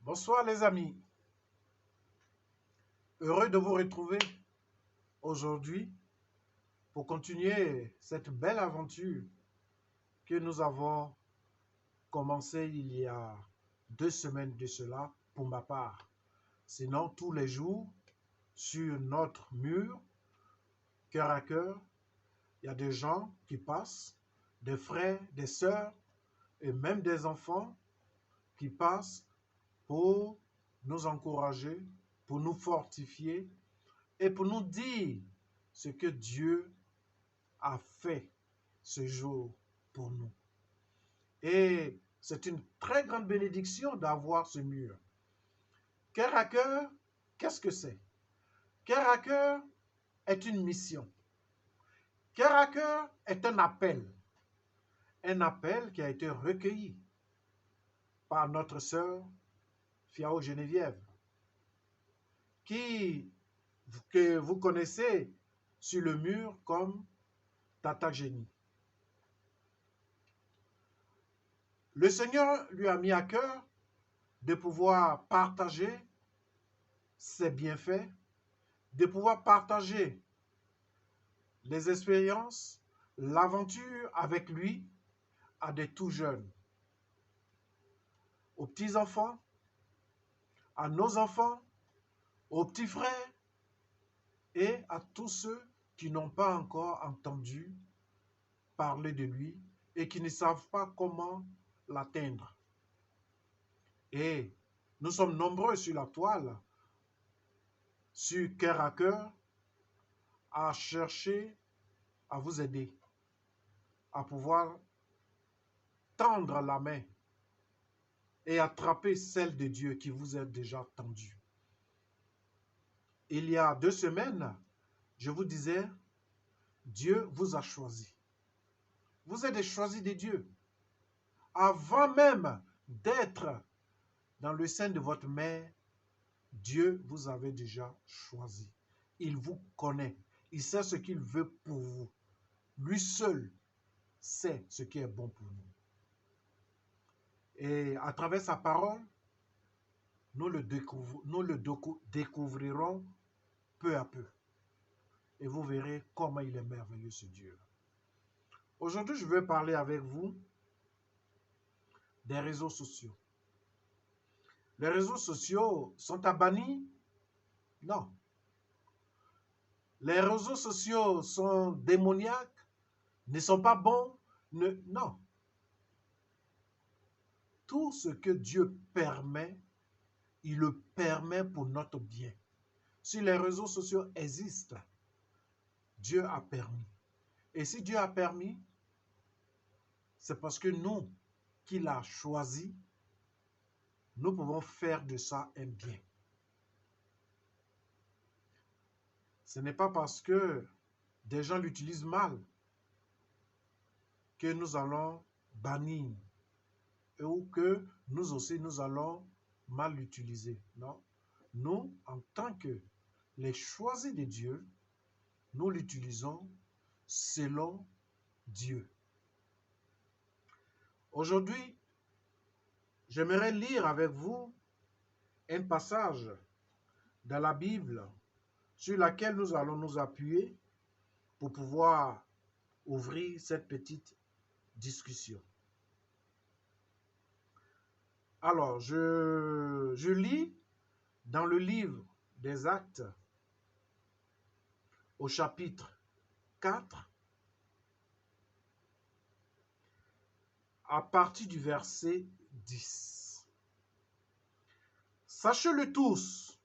Bonsoir les amis, heureux de vous retrouver aujourd'hui pour continuer cette belle aventure que nous avons commencée il y a 2 semaines de cela pour ma part. Sinon, tous les jours, sur notre mur, cœur à cœur, il y a des gens qui passent, des frères, des sœurs et même des enfants qui passent pour nous encourager, pour nous fortifier et pour nous dire ce que Dieu a fait ce jour pour nous. Et c'est une très grande bénédiction d'avoir ce mur. Cœur à cœur, qu'est-ce que c'est? Cœur à cœur est une mission. Cœur à cœur est un appel qui a été recueilli par notre sœur Fiao Geneviève, que vous connaissez sur le mur comme Tata Génie. Le Seigneur lui a mis à cœur de pouvoir partager ses bienfaits, de pouvoir partager les expériences, l'aventure avec lui à des tout jeunes, aux petits-enfants, à nos enfants, aux petits frères et à tous ceux qui n'ont pas encore entendu parler de lui et qui ne savent pas comment l'atteindre. Et nous sommes nombreux sur la toile, sur Cœur à Cœur, à chercher à vous aider, à pouvoir tendre la main et attraper celle de Dieu qui vous est déjà tendue. Il y a 2 semaines, je vous disais, Dieu vous a choisi. Vous êtes des choisis de Dieu. Avant même d'être dans le sein de votre mère, Dieu vous avait déjà choisi. Il vous connaît. Il sait ce qu'il veut pour vous. Lui seul sait ce qui est bon pour nous. Et à travers sa parole, nous le découvrirons peu à peu. Et vous verrez comment il est merveilleux ce Dieu. Aujourd'hui, je vais parler avec vous des réseaux sociaux. Les réseaux sociaux sont à bannir? Non. Les réseaux sociaux sont démoniaques? Ne sont pas bons? Non. Tout ce que Dieu permet, il le permet pour notre bien. Si les réseaux sociaux existent, Dieu a permis. Et si Dieu a permis, c'est parce que nous, qu'il a choisi, nous pouvons faire de ça un bien. Ce n'est pas parce que des gens l'utilisent mal que nous allons bannir ou que nous aussi nous allons mal l'utiliser. Non. Nous, en tant que les choisis de Dieu, nous l'utilisons selon Dieu. Aujourd'hui, j'aimerais lire avec vous un passage dans la Bible sur laquelle nous allons nous appuyer pour pouvoir ouvrir cette petite discussion. Alors, je lis dans le livre des Actes au chapitre 4 à partir du verset 10. Sachez-le tous,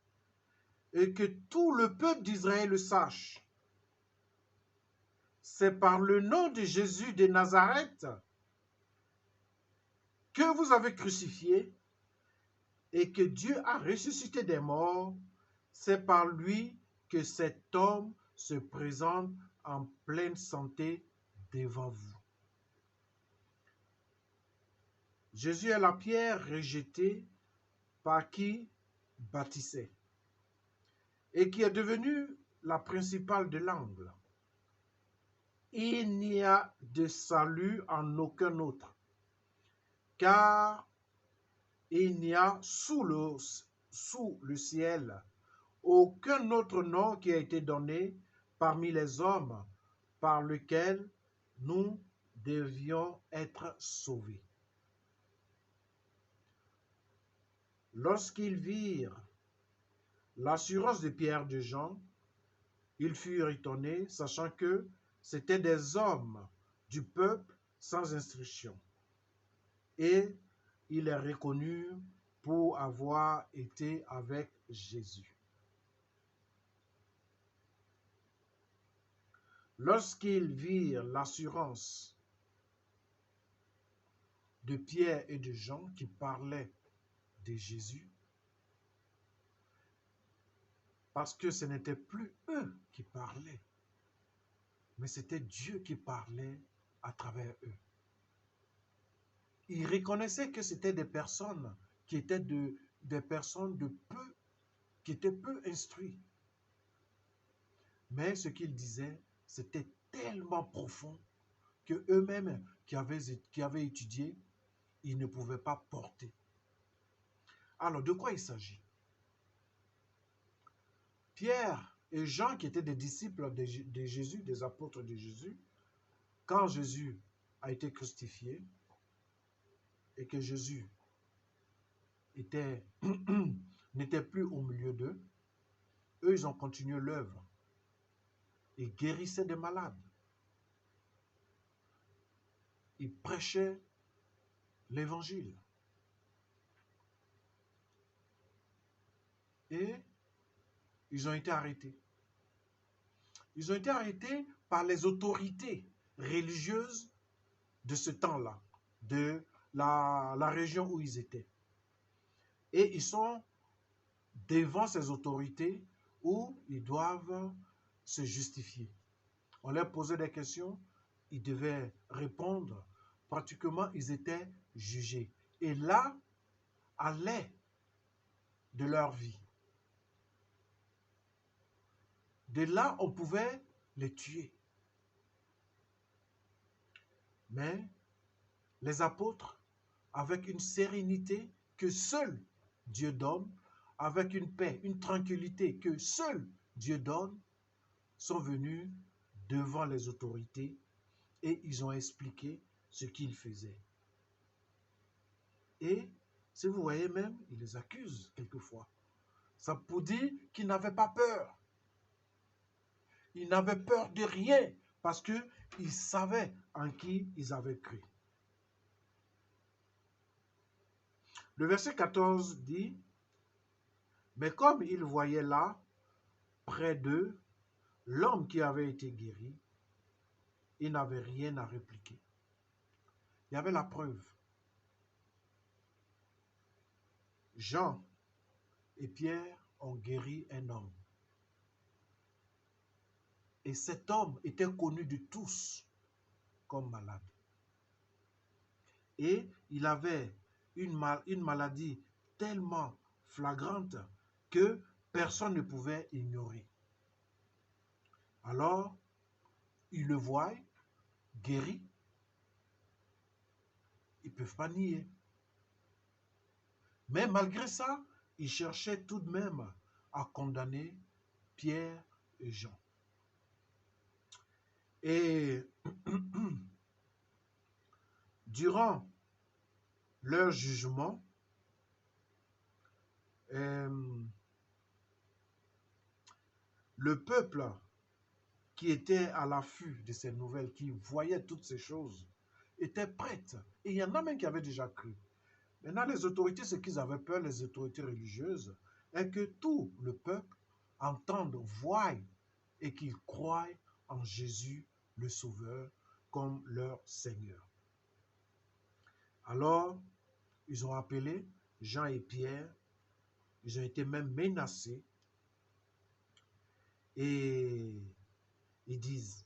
et que tout le peuple d'Israël le sache. C'est par le nom de Jésus de Nazareth que vous avez crucifié et que Dieu a ressuscité des morts. C'est par lui que cet homme se présente en pleine santé devant vous. Jésus est la pierre rejetée par qui bâtissait et qui est devenue la principale de l'angle. Il n'y a de salut en aucun autre, car Et il n'y a sous le ciel aucun autre nom qui a été donné parmi les hommes par lequel nous devions être sauvés. Lorsqu'ils virent l'assurance de Pierre et de Jean, ils furent étonnés, sachant que c'étaient des hommes du peuple sans instruction. Et ils les reconnurent pour avoir été avec Jésus. Lorsqu'ils virent l'assurance de Pierre et de Jean qui parlaient de Jésus, parce que ce n'était plus eux qui parlaient, mais c'était Dieu qui parlait à travers eux. Ils reconnaissaient que c'était des personnes qui étaient des personnes qui étaient peu instruites. Mais ce qu'ils disaient, c'était tellement profond que eux-mêmes qui avaient étudié, ils ne pouvaient pas porter. Alors, de quoi il s'agit? Pierre et Jean, qui étaient des disciples de Jésus, des apôtres de Jésus, quand Jésus a été crucifié et que Jésus n'était plus au milieu d'eux, eux, ils ont continué l'œuvre et guérissaient des malades. Ils prêchaient l'évangile. Et ils ont été arrêtés. Ils ont été arrêtés par les autorités religieuses de ce temps-là, de la région où ils étaient. Et ils sont devant ces autorités où ils doivent se justifier. On leur posait des questions, ils devaient répondre. Pratiquement, ils étaient jugés. Et là, allait de leur vie. De là, on pouvait les tuer. Mais les apôtres, avec une sérénité que seul Dieu donne, avec une paix, une tranquillité que seul Dieu donne, sont venus devant les autorités et ils ont expliqué ce qu'ils faisaient. Et si vous voyez même, ils les accusent quelquefois. Ça pour dire qu'ils n'avaient pas peur. Ils n'avaient peur de rien parce qu'ils savaient en qui ils avaient cru. Le verset 14 dit, « Mais comme ils voyaient là, près d'eux, l'homme qui avait été guéri, ils n'avaient rien à répliquer. » Il y avait la preuve. Jean et Pierre ont guéri un homme. Et cet homme était connu de tous comme malade. Et il avait une maladie tellement flagrante que personne ne pouvait ignorer. Alors, ils le voient guéri. Ils ne peuvent pas nier. Mais malgré ça, ils cherchaient tout de même à condamner Pierre et Jean. Et durant leur jugement, le peuple qui était à l'affût de ces nouvelles, qui voyait toutes ces choses, était prête. Et il y en a même qui avaient déjà cru. Maintenant, les autorités, ce qu'ils avaient peur, les autorités religieuses, est que tout le peuple entende, voie et qu'ils croient en Jésus, le Sauveur, comme leur Seigneur. Alors, ils ont appelé Jean et Pierre, ils ont été même menacés, et ils disent,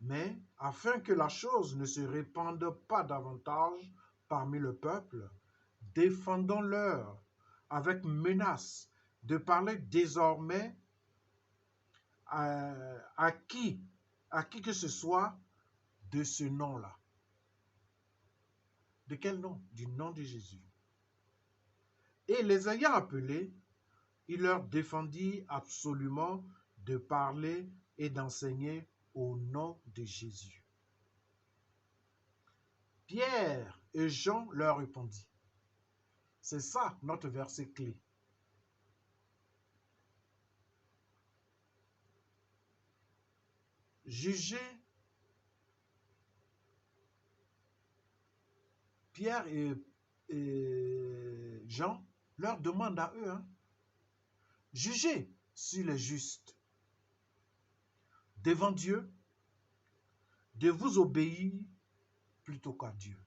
mais afin que la chose ne se répande pas davantage parmi le peuple, défendons-leur avec menace de parler désormais à qui que ce soit de ce nom-là. De quel nom? Du nom de Jésus. Et les ayant appelés, il leur défendit absolument de parler et d'enseigner au nom de Jésus. Pierre et Jean leur répondit. C'est ça notre verset clé. Jugez Pierre et Jean leur demandent à eux, jugez s'il est juste devant Dieu de vous obéir plutôt qu'à Dieu.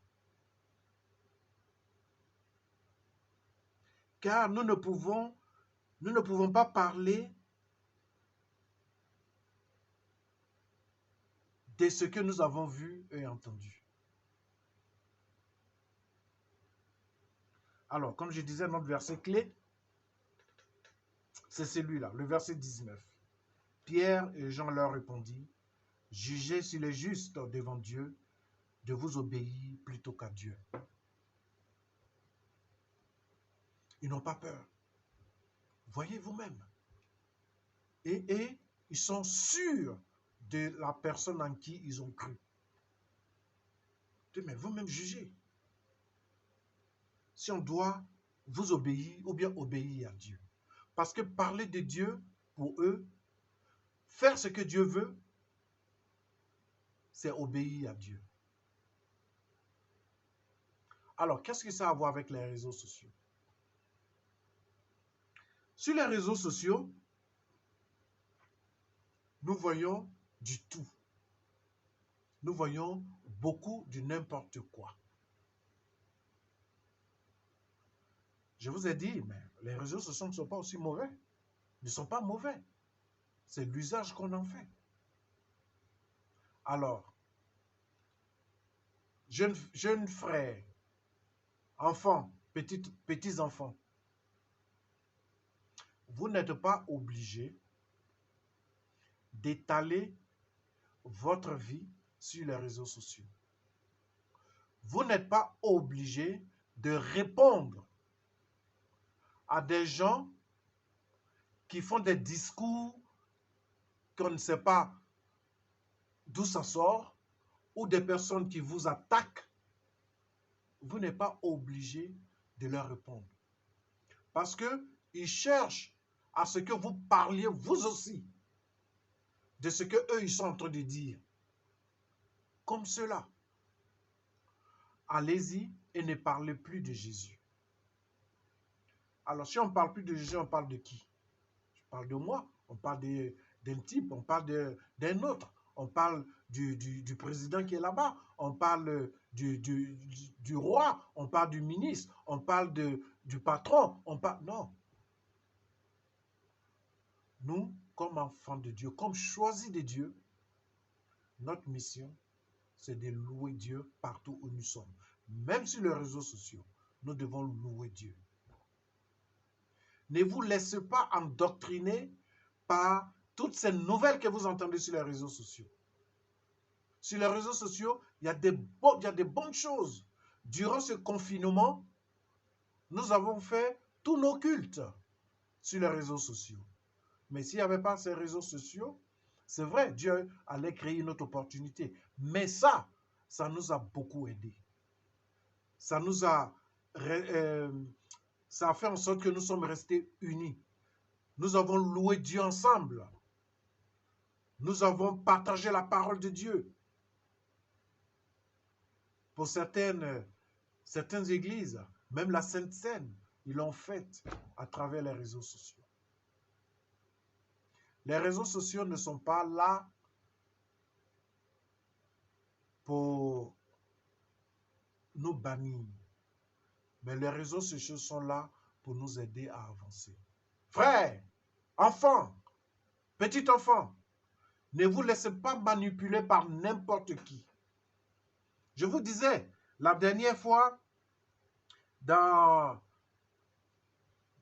Car nous ne pouvons pas parler de ce que nous avons vu et entendu. Alors, comme je disais, notre verset clé, c'est celui-là, le verset 19. Pierre et Jean leur répondit, jugez s'il est juste devant Dieu de vous obéir plutôt qu'à Dieu. Ils n'ont pas peur. Voyez vous-même. Et ils sont sûrs de la personne en qui ils ont cru. Mais vous-même jugez. Si on doit vous obéir ou bien obéir à Dieu. Parce que parler de Dieu, pour eux, faire ce que Dieu veut, c'est obéir à Dieu. Alors, qu'est-ce que ça a à voir avec les réseaux sociaux? Sur les réseaux sociaux, nous voyons du tout. Nous voyons beaucoup du n'importe quoi. Je vous ai dit, mais les réseaux sociaux ne sont pas aussi mauvais. Ils ne sont pas mauvais. C'est l'usage qu'on en fait. Alors, jeunes frères, enfants, petits enfants, vous n'êtes pas obligés d'étaler votre vie sur les réseaux sociaux. Vous n'êtes pas obligés de répondre à des gens qui font des discours qu'on ne sait pas d'où ça sort, ou des personnes qui vous attaquent. Vous n'êtes pas obligé de leur répondre. Parce qu'ils cherchent à ce que vous parliez vous aussi de ce qu'eux ils sont en train de dire. Comme cela. Allez-y et ne parlez plus de Jésus. Alors si on ne parle plus de Jésus, on parle de qui? Je parle de moi, on parle d'un type, on parle d'un autre. On parle du président qui est là-bas, on parle du roi, on parle du ministre, on parle du patron, on parle... Non. Nous, comme enfants de Dieu, comme choisis de Dieu, notre mission, c'est de louer Dieu partout où nous sommes. Même sur les réseaux sociaux, nous devons louer Dieu. Ne vous laissez pas endoctriner par toutes ces nouvelles que vous entendez sur les réseaux sociaux. Sur les réseaux sociaux, il y a des bonnes choses. Durant ce confinement, nous avons fait tous nos cultes sur les réseaux sociaux. Mais s'il n'y avait pas ces réseaux sociaux, c'est vrai, Dieu allait créer une autre opportunité. Mais ça nous a beaucoup aidés. Ça a fait en sorte que nous sommes restés unis. Nous avons loué Dieu ensemble. Nous avons partagé la parole de Dieu. Pour certaines églises, même la Sainte Seine, ils l'ont faite à travers les réseaux sociaux. Les réseaux sociaux ne sont pas là pour nous bannir. Mais les réseaux sociaux sont là pour nous aider à avancer. Frères, enfants, petits enfants, ne vous laissez pas manipuler par n'importe qui. Je vous disais, la dernière fois, dans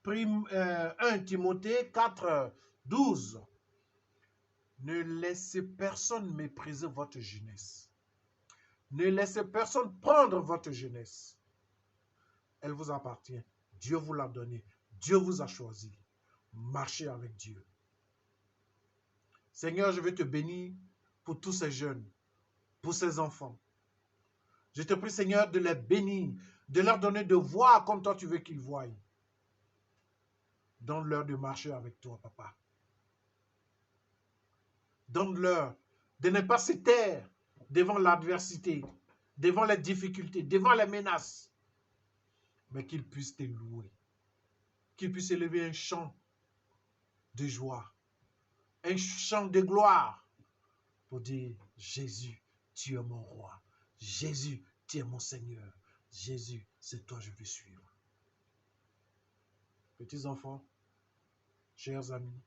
1 Timothée 4, 12, ne laissez personne mépriser votre jeunesse. Ne laissez personne prendre votre jeunesse. Elle vous appartient. Dieu vous l'a donnée. Dieu vous a choisi. Marchez avec Dieu. Seigneur, je veux te bénir pour tous ces jeunes, pour ces enfants. Je te prie, Seigneur, de les bénir, de leur donner de voir comme toi tu veux qu'ils voient. Donne-leur de marcher avec toi, papa. Donne-leur de ne pas se taire devant l'adversité, devant les difficultés, devant les menaces, mais qu'ils puissent te louer, qu'ils puissent élever un chant de joie, un chant de gloire pour dire, Jésus, tu es mon roi. Jésus, tu es mon Seigneur. Jésus, c'est toi que je veux suivre. Petits enfants, chers amis,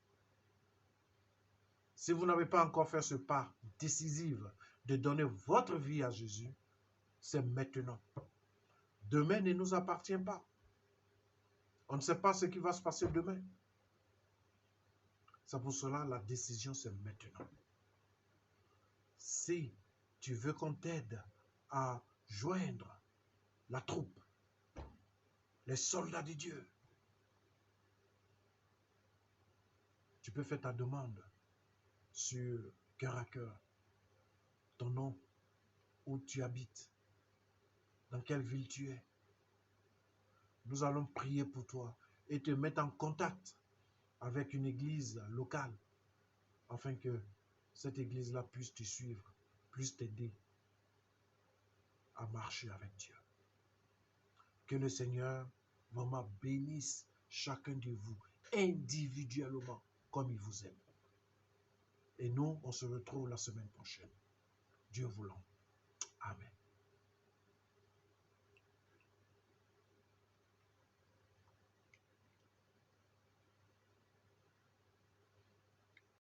si vous n'avez pas encore fait ce pas décisif de donner votre vie à Jésus, c'est maintenant. Demain ne nous appartient pas. On ne sait pas ce qui va se passer demain. C'est pour cela la décision, c'est maintenant. Si tu veux qu'on t'aide à joindre la troupe, les soldats de Dieu, tu peux faire ta demande sur Cœur à Cœur, ton nom, où tu habites, dans quelle ville tu es. Nous allons prier pour toi et te mettre en contact avec une église locale afin que cette église-là puisse te suivre, puisse t'aider à marcher avec Dieu. Que le Seigneur vraiment bénisse chacun de vous individuellement comme il vous aime. Et nous, on se retrouve la semaine prochaine. Dieu voulant. Amen.